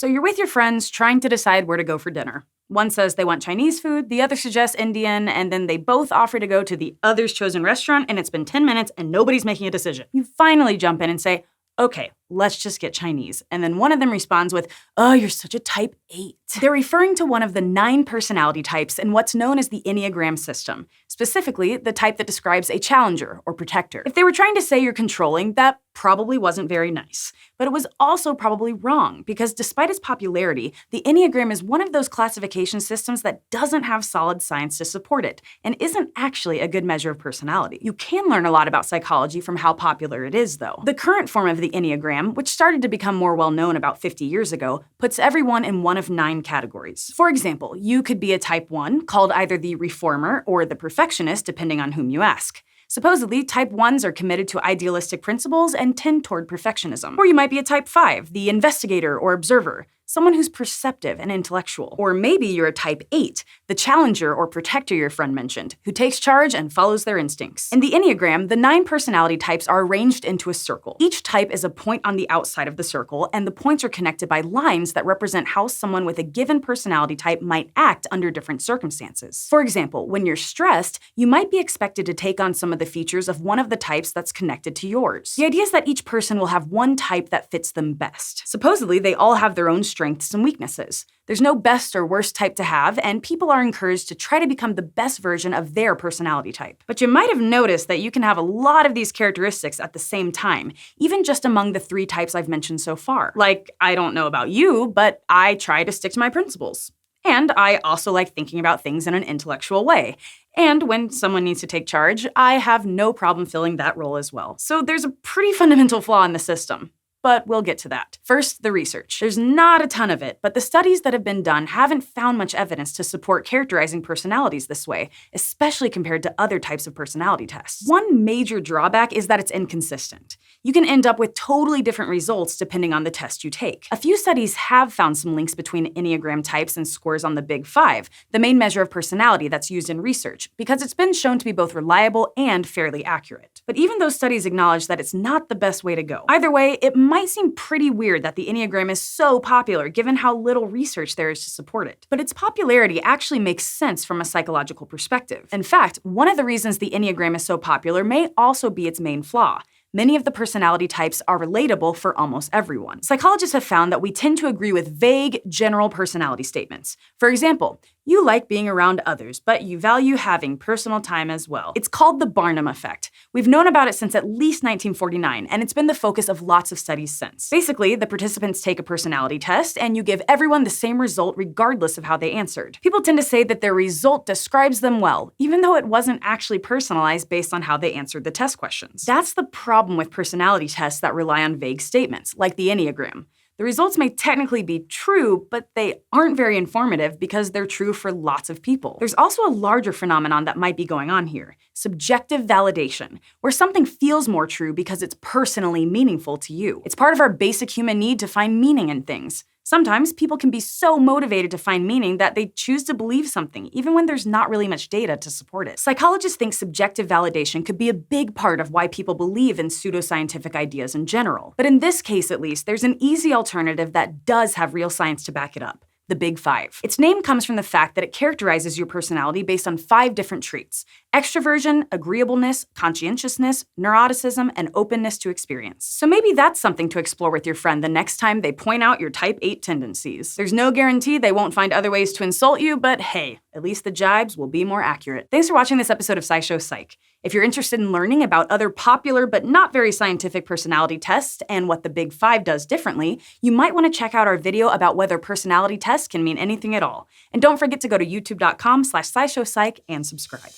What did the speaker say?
So you're with your friends trying to decide where to go for dinner. One says they want Chinese food, the other suggests Indian, and then they both offer to go to the other's chosen restaurant, and it's been 10 minutes and nobody's making a decision. You finally jump in and say, okay, let's just get Chinese. And then one of them responds with, oh, you're such a type 8. They're referring to one of the 9 personality types in what's known as the Enneagram system, specifically the type that describes a challenger or protector. If they were trying to say you're controlling, that probably wasn't very nice. But it was also probably wrong, because despite its popularity, the Enneagram is one of those classification systems that doesn't have solid science to support it, and isn't actually a good measure of personality. You can learn a lot about psychology from how popular it is, though. The current form of the Enneagram, which started to become more well-known about 50 years ago, puts everyone in one of 9 categories. For example, you could be a type 1, called either the reformer or the perfectionist, depending on whom you ask. Supposedly, type 1s are committed to idealistic principles and tend toward perfectionism. Or you might be a type 5, the investigator or observer, someone who's perceptive and intellectual. Or maybe you're a type 8, the challenger or protector your friend mentioned, who takes charge and follows their instincts. In the Enneagram, the 9 personality types are arranged into a circle. Each type is a point on the outside of the circle, and the points are connected by lines that represent how someone with a given personality type might act under different circumstances. For example, when you're stressed, you might be expected to take on some of the features of one of the types that's connected to yours. The idea is that each person will have one type that fits them best. Supposedly, they all have their own strengths and weaknesses. There's no best or worst type to have, and people are encouraged to try to become the best version of their personality type. But you might have noticed that you can have a lot of these characteristics at the same time, even just among the 3 types I've mentioned so far. Like, I don't know about you, but I try to stick to my principles. And I also like thinking about things in an intellectual way. And when someone needs to take charge, I have no problem filling that role as well. So there's a pretty fundamental flaw in the system. But we'll get to that. First, the research. There's not a ton of it, but the studies that have been done haven't found much evidence to support characterizing personalities this way, especially compared to other types of personality tests. One major drawback is that it's inconsistent. You can end up with totally different results depending on the test you take. A few studies have found some links between Enneagram types and scores on the Big 5, the main measure of personality that's used in research, because it's been shown to be both reliable and fairly accurate. But even those studies acknowledge that it's not the best way to go. Either way, it might seem pretty weird that the Enneagram is so popular given how little research there is to support it. But its popularity actually makes sense from a psychological perspective. In fact, one of the reasons the Enneagram is so popular may also be its main flaw. Many of the personality types are relatable for almost everyone. Psychologists have found that we tend to agree with vague, general personality statements. For example, you like being around others, but you value having personal time as well. It's called the Barnum effect. We've known about it since at least 1949, and it's been the focus of lots of studies since. Basically, the participants take a personality test, and you give everyone the same result regardless of how they answered. People tend to say that their result describes them well, even though it wasn't actually personalized based on how they answered the test questions. That's the problem with personality tests that rely on vague statements, like the Enneagram. The results may technically be true, but they aren't very informative because they're true for lots of people. There's also a larger phenomenon that might be going on here: subjective validation, where something feels more true because it's personally meaningful to you. It's part of our basic human need to find meaning in things. Sometimes people can be so motivated to find meaning that they choose to believe something, even when there's not really much data to support it. Psychologists think subjective validation could be a big part of why people believe in pseudoscientific ideas in general. But in this case, at least, there's an easy alternative that does have real science to back it up: the Big 5. Its name comes from the fact that it characterizes your personality based on 5 different traits: extroversion, agreeableness, conscientiousness, neuroticism, and openness to experience. So maybe that's something to explore with your friend the next time they point out your type 8 tendencies. There's no guarantee they won't find other ways to insult you, but hey, at least the jibes will be more accurate. Thanks for watching this episode of SciShow Psych. If you're interested in learning about other popular but not very scientific personality tests and what the Big 5 does differently, you might want to check out our video about whether personality tests can mean anything at all. And don't forget to go to youtube.com/SciShowPsych and subscribe.